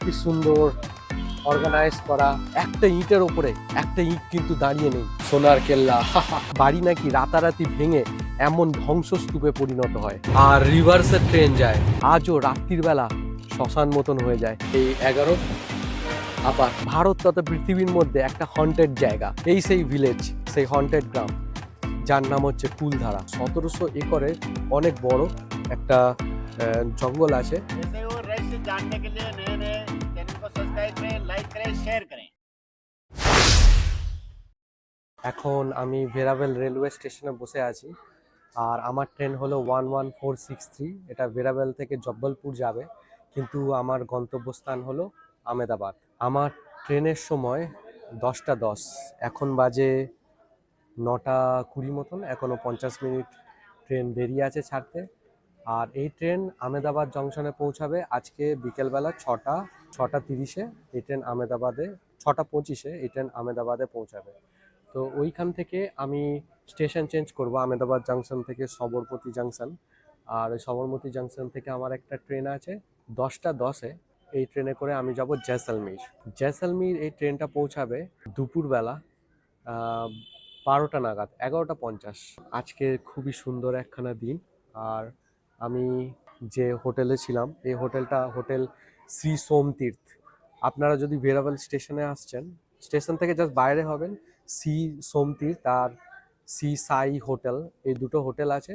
কি সুন্দর অর্গানাইজ করা, একটা ইটের ওপরে একটা ইট কিন্তু দাঁড়িয়ে নেই। সোনার কেল্লা বাড়ি নাকি রাতারাতি ভেঙে এমন ধ্বংসস্তূপে পরিণত হয়। আর রিভার্সের ট্রেন যায়, আজও রাত্রির বেলা শ্মশান মতন হয়ে যায়। এই 11 আবার ভারত তথা পৃথিবীর মধ্যে একটা হন্টেড জায়গা, এই সেই ভিলেজ, সেই হন্টেড গ্রাম, যার নাম হচ্ছে কুলধারা। 1700 একরের অনেক বড় একটা জঙ্গল আছে। ऐसे और रहस्य जानने के लिए नए नए चैनल को सब्सक्राइब करें, लाइक करें, शेयर करें। এখন আমি ভেরাভেল রেলওয়ে স্টেশনে বসে আছি, আর আমার ট্রেন হলো 11463। এটা ভেরাভেল থেকে জব্বলপুর যাবে, কিন্তু আমার গন্তব্যস্থান হলো আমেদাবাদ। আমার ট্রেনের সময় 10টা 10, এখন বাজে 9টা 20 মতন, এখনও 50 মিনিট ট্রেন দেরি আছে ছাড়তে। আর এই ট্রেন আমেদাবাদ জংশনে পৌঁছাবে আজকে বিকেলবেলা 6টা 30-এ। এই ট্রেন আমেদাবাদে 6টা 25-এ এই ট্রেন আমেদাবাদে পৌঁছাবে। তো ওইখান থেকে আমি স্টেশন চেঞ্জ করব, আমেদাবাদ জাংশন থেকে সবরমতী জাংশন। আর ওই সবরমতী জাংশন থেকে আমার একটা ট্রেন আছে 10টা 10-এ। এই ট্রেনে করে আমি যাব জয়সলমীর। জয়সলমীর এই ট্রেনটা পৌঁছাবে দুপুরবেলা 12টা নাগাদ, 11টা 50। আজকে খুবই সুন্দর একখানা দিন। আর আমি যে হোটেলে ছিলাম, এই হোটেলটা হোটেল শ্রী সোমতীর্থ। আপনারা যদি ভেরাভেল স্টেশনে আসছেন, স্টেশন থেকে জাস্ট বাইরে হবেন, শ্রী সোমতীর্থ আর শ্রী সাই হোটেল, এই দুটো হোটেল আছে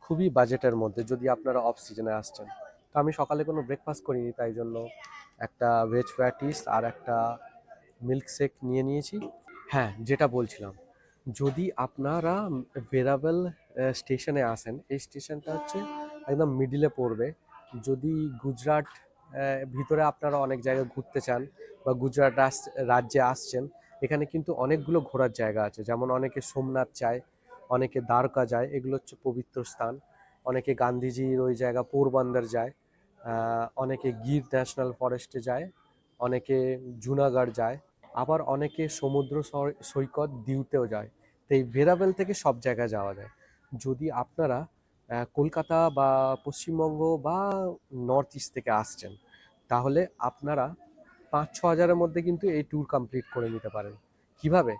খুবই বাজেটের মধ্যে যদি আপনারা অফ সিজনে আসছেন। তো আমি সকালে কোনো ব্রেকফাস্ট করিনি, তাই জন্য একটা ভেজ প্যাটিস আর একটা মিল্ক শেক নিয়ে নিয়েছি। হ্যাঁ, যেটা বলছিলাম, যদি আপনারা ভেরাভেল স্টেশনে আসেন, এই স্টেশনটা হচ্ছে একদম মিডিলে পড়বে। যদি গুজরাট ভিতরে আপনারা অনেক জায়গায় ঘুরতে চান বা গুজরাট রাজ্যে আসছেন, এখানে কিন্তু অনেকগুলো ঘোরার জায়গা আছে। যেমন অনেকে সোমনাথ যায়, অনেকে দ্বারকা যায়, এগুলো হচ্ছে পবিত্র স্থান। অনেকে গান্ধীজির ওই জায়গা পোরবন্দর যায়, অনেকে গির ন্যাশনাল ফরেস্টে যায়, অনেকে জুনাগড় যায়, আবার অনেকে সমুদ্র সৈকত দিউতেও যায়। তো এই ভেরাভেল থেকে সব জায়গায় যাওয়া যায়। যদি আপনারা কলকাতা বা পশ্চিমবঙ্গ বা নর্থ ইস্ট থেকে আসছেন, তাহলে আপনারা 5-6 হাজারের মধ্যে কিন্তু এই ট্যুর কমপ্লিট করে নিতে পারেন। কিভাবে?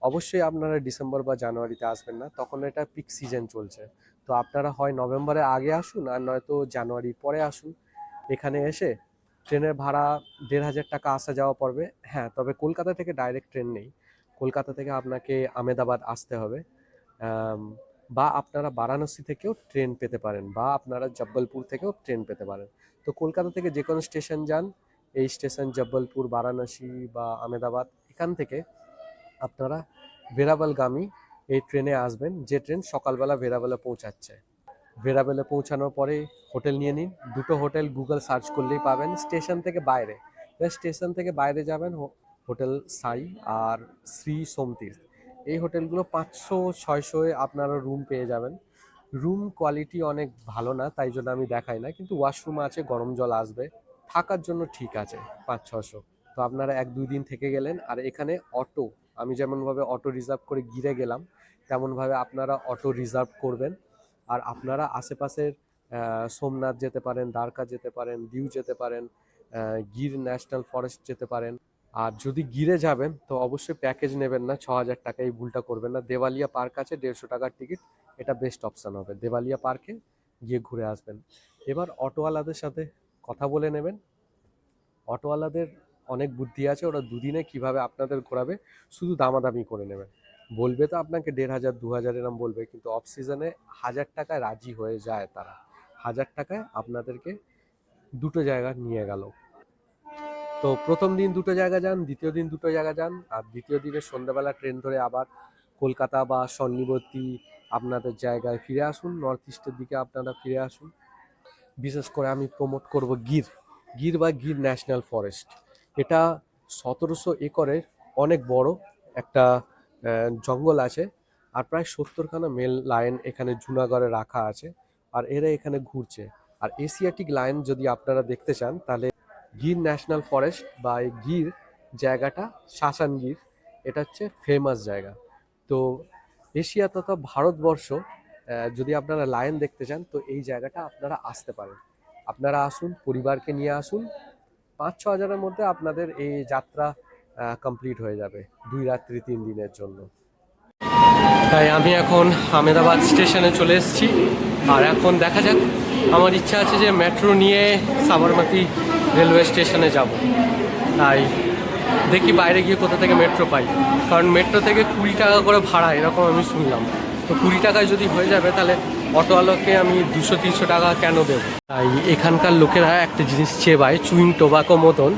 অবশ্যই আপনারা ডিসেম্বর বা জানুয়ারিতে আসবেন না, তখন এটা পিক সিজন চলছে। তো আপনারা হয় নভেম্বরের আগে আসুন, আর নয়তো জানুয়ারির পরে আসুন। এখানে এসে ট্রেনের ভাড়া 1500 টাকা আসা যাওয়া পড়বে। হ্যাঁ, তবে কলকাতা থেকে ডাইরেক্ট ট্রেন নেই, কলকাতা থেকে আপনাকে আমেদাবাদ আসতে হবে। আম, বা আপনারা বারাণসী থেকেও ট্রেন পেতে পারেন, বা আপনারা জব্বলপুর থেকেও ট্রেন পেতে পারেন। তো কলকাতা থেকে যে কোনো স্টেশন যান, এই স্টেশন জব্বলপুর, বারাণসী বা আমেদাবাদ, এখান থেকে আপনারা ভেরাভেলগামী এই ট্রেনে আসবেন, যে ট্রেন সকালবেলা ভেরাভেলে পৌঁছাচ্ছে। ভেরাভেলে পৌঁছানোর পরে হোটেল নিয়ে নিন। দুটো হোটেল গুগল সার্চ করলেই পাবেন। স্টেশন থেকে বাইরে, স্টেশন থেকে বাইরে যাবেন হোটেল সাই আর শ্রী সোমতীর্থ। এই হোটেলগুলো 500-600-এ আপনারা রুম পেয়ে যাবেন। রুম কোয়ালিটি অনেক ভালো না, তাই জন্য আমি দেখাই না, কিন্তু ওয়াশরুম আছে, গরম জল আসবে, থাকার জন্য ঠিক আছে 500-600। তো আপনারা 1-2 দিন থেকে গেলেন। আর এখানে অটো, আমি যেমনভাবে অটো রিজার্ভ করে গিরে গেলাম, তেমনভাবে আপনারা অটো রিজার্ভ করবেন। আর আপনারা আশেপাশের সোমনাথ যেতে পারেন, দ্বারকা যেতে পারেন, দিউ যেতে পারেন, গির ন্যাশনাল ফরেস্ট যেতে পারেন। আর যদি গিরে যাবেন তো অবশ্যই প্যাকেজ নেবেন না 6,000 টাকা, এই ভুলটা করবেন না। দেওয়ালিয়া পার্ক আছে 150 টাকার টিকিট, এটা বেস্ট অপশান হবে। দেওয়ালিয়া পার্কে গিয়ে ঘুরে আসবেন। এবার অটোওয়ালাদের সাথে কথা বলে নেবেন। অটোওয়ালাদের অনেক বুদ্ধি আছে, ওরা দুদিনে কিভাবে আপনাদের ঘোরাবে শুধু দামাদামি করে নেবেন। বলবে তো আপনাকে 1500-2000 এরম বলবে, কিন্তু অফ সিজনে 1000 টাকায় রাজি হয়ে যায় তারা। 1000 টাকায় আপনাদেরকে দুটো জায়গা নিয়ে গেল। তো প্রথম দিন দুটো জায়গা যান, দ্বিতীয় দিন দুটো জায়গা যান, আর দ্বিতীয় দিনের সন্ধ্যাবেলা ট্রেন ধরে আবার কলকাতা বা সন্নিবর্তী আপনাদের জায়গায় ফিরে আসুন, নর্থ ইস্টের দিকে আপনারা ফিরে আসুন। বিশেষ করে আমি প্রমোট করব গির, গির বা গির ন্যাশনাল ফরেস্ট। এটা 1700 একরের অনেক বড় একটা জঙ্গল আছে। আর প্রায় 70খানা মেল লায়ন এখানে জুনাগড়ে রাখা আছে, আর এরা এখানে ঘুরছে। আর এশিয়াটিক লায়ন যদি আপনারা দেখতে চান, তাহলে গির ন্যাশনাল ফরেস্ট বা এই গির জায়গাটা, শাসান গির, এটা হচ্ছে ফেমাস জায়গা। তো এশিয়া তথা ভারতবর্ষ যদি আপনারা লায়ন দেখতে চান, তো এই জায়গাটা আপনারা আসতে পারেন। আপনারা আসুন, পরিবারকে নিয়ে আসুন, 5-6 হাজারের মধ্যে আপনাদের এই যাত্রা কমপ্লিট হয়ে যাবে 2 রাত্রি 3 দিনের জন্য। তাই আমি এখন আহমেদাবাদ স্টেশনে চলে এসেছি, আর এখন দেখা যাক, আমার ইচ্ছা আছে যে মেট্রো নিয়ে সাবরমতী রেলওয়ে স্টেশনে যাব। তাই দেখি বাইরে গিয়ে কোথা থেকে মেট্রো পাই, কারণ মেট্রো থেকে 20 টাকা করে ভাড়া এরকম আমি শুনলাম। তো 20 টাকায় যদি হয়ে যাবে তাহলে অটোওয়ালাকে আমি 200-300 টাকা কেন দেবো। তাই এখানকার লোকেরা একটা জিনিস চেবায়, চুইং টোবাকো মতন,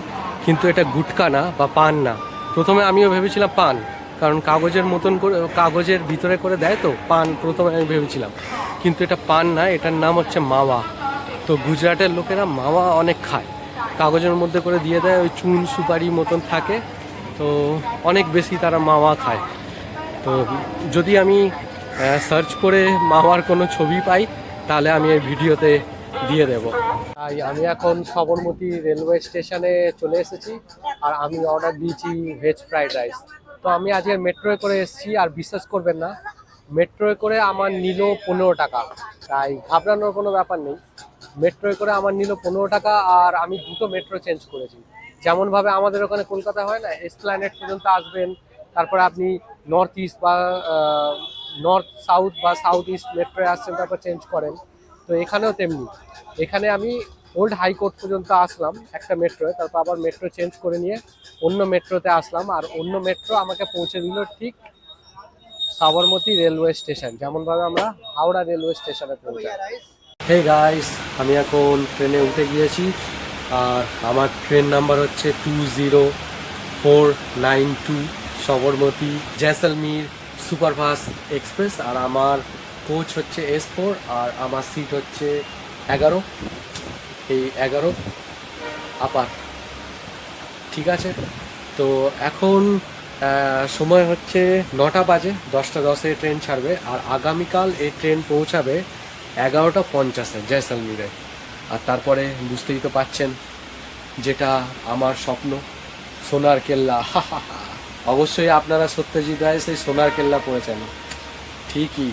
কিন্তু এটা গুটকা না বা পান না। প্রথমে আমিও ভেবেছিলাম পান, কারণ কাগজের মতন করে, কাগজের ভিতরে করে দেয় তো পান, প্রথমে আমি ভেবেছিলাম, কিন্তু এটা পান না, এটার নাম হচ্ছে মাওয়া। তো গুজরাটের লোকেরা মাওয়া অনেক খায়, কাগজের মধ্যে করে দিয়ে দেয়, ওই চুন সুপারি মতন থাকে, তো অনেক বেশি তারা মাওয়া খায়। তো যদি আমি সার্চ করে মাওয়ার কোনো ছবি পাই তাহলে আমি এই ভিডিওতে দিয়ে দেব। তাই আমি এখন সবরমতী রেলওয়ে স্টেশনে চলে এসেছি, আর আমি অর্ডার দিয়েছি ভেজ ফ্রাইড রাইস। তো আমি আজকে মেট্রোয় করে এসেছি, আর বিশ্বাস করবেন না, মেট্রোয় করে আমার নিল 15 টাকা। তাই ঘাবড়ানোর কোনো ব্যাপার নেই, মেট্রোয় করে আমার নিল 15 টাকা, আর আমি দুটো মেট্রো চেঞ্জ করেছি। যেমনভাবে আমাদের ওখানে কলকাতা হয় না, এসপ্ল্যানেড পর্যন্ত আসবেন, তারপরে আপনি নর্থ ইস্ট বা নর্থ সাউথ বা সাউথ ইস্ট মেট্রোয় আসছেন, তারপর চেঞ্জ করেন। তো এখানেও তেমনি, এখানে আমি ওল্ড হাইকোর্ট পর্যন্ত আসলাম একটা মেট্রোয়, তারপর আবার মেট্রো চেঞ্জ করে নিয়ে অন্য মেট্রোতে আসলাম, আর অন্য মেট্রো আমাকে পৌঁছে দিল ঠিক সাবরমতী রেলওয়ে স্টেশন, যেমনভাবে আমরা হাওড়া রেলওয়ে স্টেশনে পৌঁছাই। হে গাইস, আমি এখন ট্রেনে উঠে গিয়েছি, আর আমার ট্রেন নাম্বার হচ্ছে 20492 সবরমতী জয়সলমীর সুপারফাস্ট এক্সপ্রেস, আর আমার কোচ হচ্ছে S4, আর আমার সিট হচ্ছে 11, এই 11 আপার। ঠিক আছে, তো এখন সময় হচ্ছে 9টা বাজে, 10টা 10-এ ট্রেন ছাড়বে, আর আগামীকাল এই ট্রেন পৌঁছাবে 11টা 50-এ জয়সলমীরে। আর তারপরে বুঝতেই তো পাচ্ছেন, যেটা আমার স্বপ্ন, সোনার কেল্লা। অবশ্যই আপনারা সত্যজিৎ রায় সেই সোনার কেল্লা পড়েছেন, ঠিকই,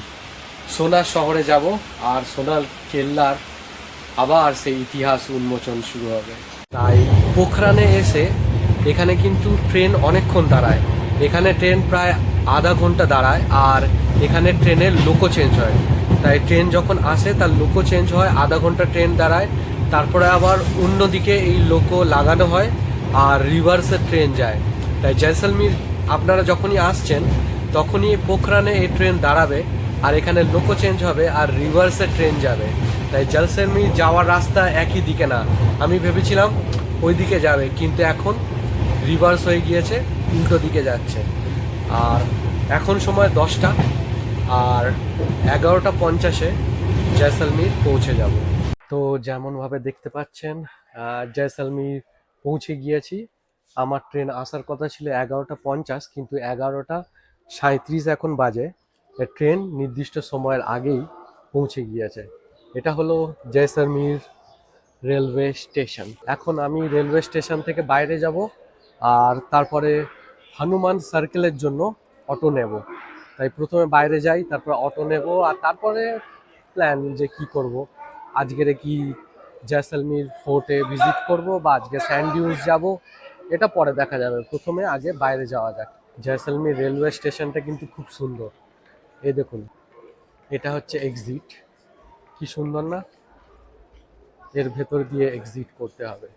সোনার শহরে যাব, আর সোনার কেল্লার আবার সেই ইতিহাস উন্মোচন শুরু হবে। তাই পোখরানে এসে এখানে কিন্তু ট্রেন অনেকক্ষণ দাঁড়ায়, এখানে ট্রেন প্রায় আধা ঘন্টা দাঁড়ায়, আর এখানে ট্রেনের লোকো চেঞ্জ হয়। তাই ট্রেন যখন আসে তার লোকো চেঞ্জ হয়, আধা ঘন্টা ট্রেন দাঁড়ায়, তারপরে আবার অন্যদিকে এই লোকো লাগানো হয়, আর রিভার্সে ট্রেন যায়। তাই জয়সলমীর আপনারা যখনই আসছেন তখনই পোখরানে এই ট্রেন দাঁড়াবে, আর এখানে লোকো চেঞ্জ হবে, আর রিভার্সে ট্রেন যাবে। তাই জয়সলমীর যাওয়ার রাস্তা একই দিকে না, আমি ভেবেছিলাম ওই দিকে যাবে, কিন্তু এখন রিভার্স হয়ে গিয়েছে, উল্টো দিকে যাচ্ছে। আর এখন সময় 10টা, আর 11টা 50-এ জয়সলমীর পৌঁছে যাব। তো যেমনভাবে দেখতে পাচ্ছেন, জয়সলমীর পৌঁছে গিয়েছি। আমার ট্রেন আসার কথা ছিল 11টা 50, কিন্তু 11টা 37 এখন বাজে। ট্রেন নির্দিষ্ট সময়ের আগেই পৌঁছে গিয়েছে। এটা হলো জয়সলমীর রেলওয়ে স্টেশন। এখন আমি রেলওয়ে স্টেশন থেকে বাইরে যাব, আর তারপরে হনুমান সার্কেলের জন্য অটো নেব। তাই প্রথমে বাইরে যাই, তারপর অটো নেব, আর তারপরে প্ল্যান যে কি করব, আজকের কি জয়সলমীর ফোর্টে ভিজিট করব বা আজকে স্যান্ড ডিউজ যাব, এটা পরে দেখা যাবে, প্রথমে আগে বাইরে যাওয়া যাক। জয়সলমীর রেলওয়ে স্টেশনটা কিন্তু খুব সুন্দর, এই দেখুন, এটা হচ্ছে এক্সিট, কি সুন্দর না, এর ভেতর দিয়ে এক্সিট করতে হবে।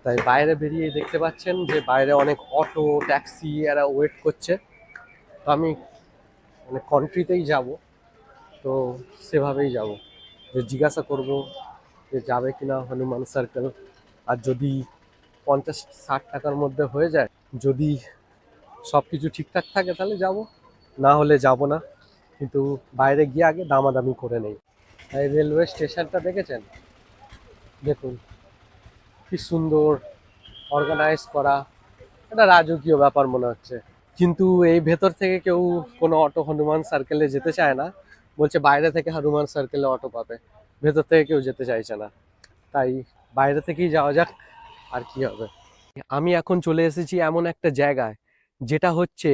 তাই বাইরে বেরিয়ে দেখতে পাচ্ছেন যে বাইরে অনেক অটো ট্যাক্সি এরা ওয়েট করছে। তো আমি মানে কন্ট্রিতেই যাব, তো সেভাবেই যাব, যে জিজ্ঞাসা করব যে যাবে কিনা হনুমান সার্কেল, আর যদি 50-60 টাকার মধ্যে হয়ে যায়, যদি সব কিছু ঠিকঠাক থাকে তাহলে যাব, না হলে যাব না। কিন্তু বাইরে গিয়ে আগে দামাদামি করে নেই। তাই রেলওয়ে স্টেশনটা দেখেছেন, দেখুন কি সুন্দর অর্গানাইজ করা, একটা রাজকীয় ব্যাপার মনে হচ্ছে। কিন্তু এই ভেতর থেকে কেউ কোনো অটো হনুমান সার্কেলে যেতে চায় না, বলছে বাইরে থেকে হনুমান সার্কেলে অটো পাবে, ভেতর থেকে কেউ যেতে চাইছে না। তাই বাইরে থেকেই যাওয়া যাক, আর কি হবে। আমি এখন চলে এসেছি এমন একটা জায়গায় যেটা হচ্ছে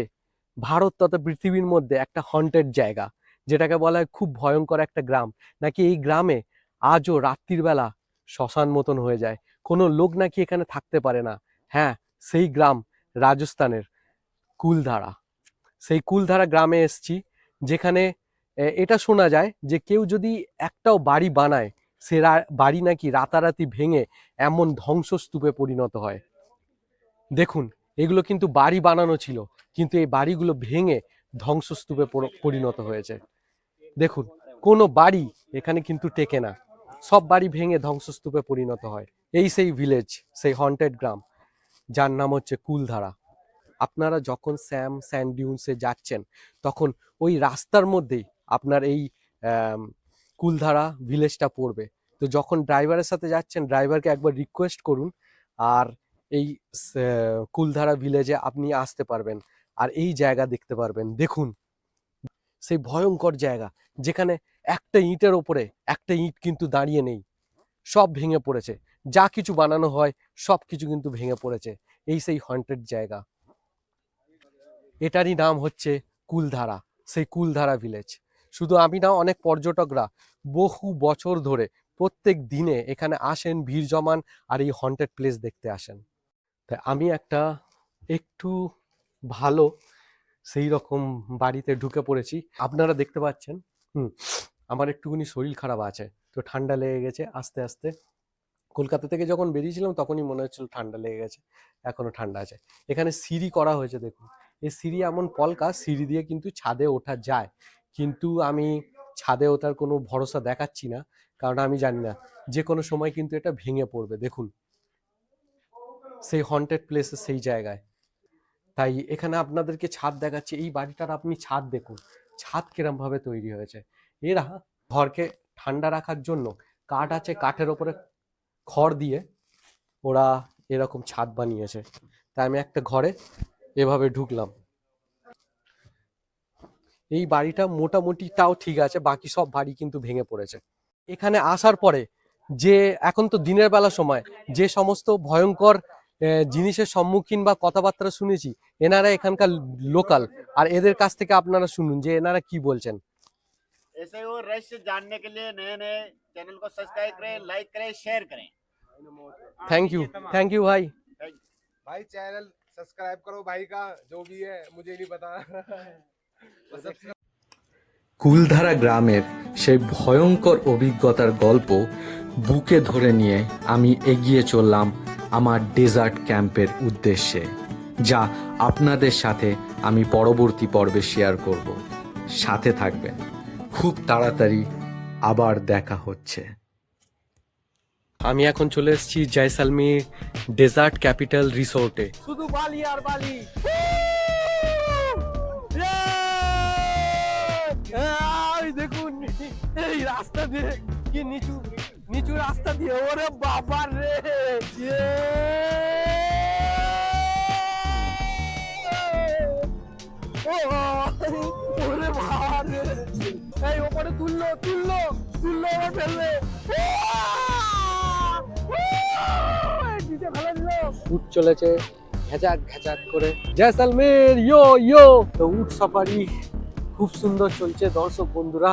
ভারত তথা পৃথিবীর মধ্যে একটা হন্টেড জায়গা, যেটাকে বলা হয় খুব ভয়ঙ্কর একটা গ্রাম। নাকি এই গ্রামে আজও রাত্রির বেলা শ্মশান মতন হয়ে যায়, কোনো লোক নাকি এখানে থাকতে পারে না। হ্যাঁ, সেই গ্রাম রাজস্থানের কুলধারা। সেই কুলধারা গ্রামে এসছি, যেখানে এটা শোনা যায় যে কেউ যদি একটাও বাড়ি বানায়, সে বাড়ি নাকি রাতারাতি ভেঙে এমন ধ্বংসস্তূপে পরিণত হয়। দেখুন, এগুলো কিন্তু বাড়ি বানানো ছিল, কিন্তু এই বাড়িগুলো ভেঙে ধ্বংসস্তূপে পরিণত হয়েছে। দেখুন, কোনো বাড়ি এখানে কিন্তু টেকে না, সব বাড়ি ভেঙে ধ্বংসস্তূপে পরিণত হয়। এই সেই ভিলেজ, সেই হন্টেড গ্রাম, যার নাম হচ্ছে কুলধারা। আপনারা যখন স্যান্ড ডিউনসে যাচ্ছেন, তখন ওই রাস্তার মধ্যেই আপনার এই কুলধারা ভিলেজটা পড়বে। তো যখন ড্রাইভারের সাথে যাচ্ছেন, ড্রাইভারকে একবার রিকোয়েস্ট করুন, আর এই কুলধারা ভিলেজে আপনি আসতে পারবেন আর এই জায়গা দেখতে পারবেন। দেখুন, সেই ভয়ঙ্কর জায়গা যেখানে একটা ইঁটের ওপরে একটা ইঁট কিন্তু দাঁড়িয়ে নেই, সব ভেঙে পড়েছে। যা কিছু বানানো হয় সব কিছু কিন্তু ভেঙে পড়েছে। এই সেই হন্টেড জায়গা, এটারই নাম হচ্ছে কুলধারা, সেই কুলধারা ভিলেজ। শুধু আমি না, অনেক পর্যটকরা বহু বছর ধরে প্রত্যেক দিনে এখানে আসেন, ভিড় জমান আর এই হন্টেড প্লেস দেখতে আসেন। তাই আমি একটা একটু ভালো সেই রকম বাড়িতে ঢুকে পড়েছি। আপনারা দেখতে পাচ্ছেন, আমার একটুখানি শরীর খারাপ আছে, তো ঠান্ডা লেগে গেছে আস্তে আস্তে। কলকাতা থেকে যখন বেরিয়েছিলাম তখনই মনে হচ্ছিল ঠান্ডা লেগে গেছে, এখনো ঠান্ডা আছে। এখানে সিঁড়ি করা হয়েছে, দেখুন এই সিঁড়ি এমন পলকা, সিঁড়ি দিয়ে কিন্তু ছাদে ওঠা যায়, কিন্তু আমি ছাদে ওঠার কোনো ভরসা দেখাচ্ছি না, কারণ আমি জানি না যে কোনো সময় কিন্তু এটা ভেঙে পড়বে। দেখুন, সেই হন্টেড প্লেসের সেই জায়গায়। তাই এখানে আপনাদেরকে ছাদ দেখাচ্ছি। এই বাড়িটার আপনি ছাদ দেখুন, ছাদ কিরম ভাবে তৈরি হয়েছে। এরা ঘরকে ঠান্ডা রাখার জন্য কাঠ আছে, কাঠের ওপরে খড় দিয়ে ওরা এরকম ছাদ বানিয়েছে। তাই আমি একটা ঘরে এভাবে ঢুকলাম। এই বাড়িটা মোটামুটি তাও ঠিক আছে, বাকি সব বাড়ি কিন্তু ভেঙে পড়েছে। এখানে আসার পরে যে, এখন তো দিনের বেলা সময়, যে সমস্ত ভয়ঙ্কর জিনিসের সম্মুখীন বা কথাবার্তা শুনেছি, এনারা এখানকার লোকাল, আর এদের কাছ থেকে আপনারা শুনুন যে এনারা কি বলছেন। ऐसे वो रहस्य जानने के लिए नए नए चैनल को सब्सक्राइब करें, लाइक करें, शेयर करें। थैंक यू भाई। भाई चैनल सब्सक्राइब करो भाई का, जो भी है मुझे नहीं पता। কুলধারা গ্রামের সেই ভয়ঙ্কর অভিজ্ঞতার গল্প বুকে ধরে নিয়ে আমি এগিয়ে চললাম আমার ডেজার্ট ক্যাম্পের উদ্দেশ্যে, যা আপনাদের সাথে আমি পরবর্তী পর্বে শেয়ার করব। সাথে থাকবেন, খুব তাড়াতাড়ি আবার দেখা হচ্ছে। আমি এখন চলে এসেছি জয়সালমীর ডেজার্ট ক্যাপিটাল রিসোর্টে। শুধু বালি আর বালি। দেখুন এই রাস্তা দিয়ে, কি নিচু নিচু রাস্তা দিয়ে, ওরে বাবা রে, ওরে বাবা রে, এই ওপরে তুললো তুললো তুললো, ওপরে ফেললে, উঠ চলেছে ঘেজাক ঘেজাক করে জয়সালমের। ইয়ো ইয়ো, তো উঠ সাফারি খুব সুন্দর চলছে দর্শক বন্ধুরা।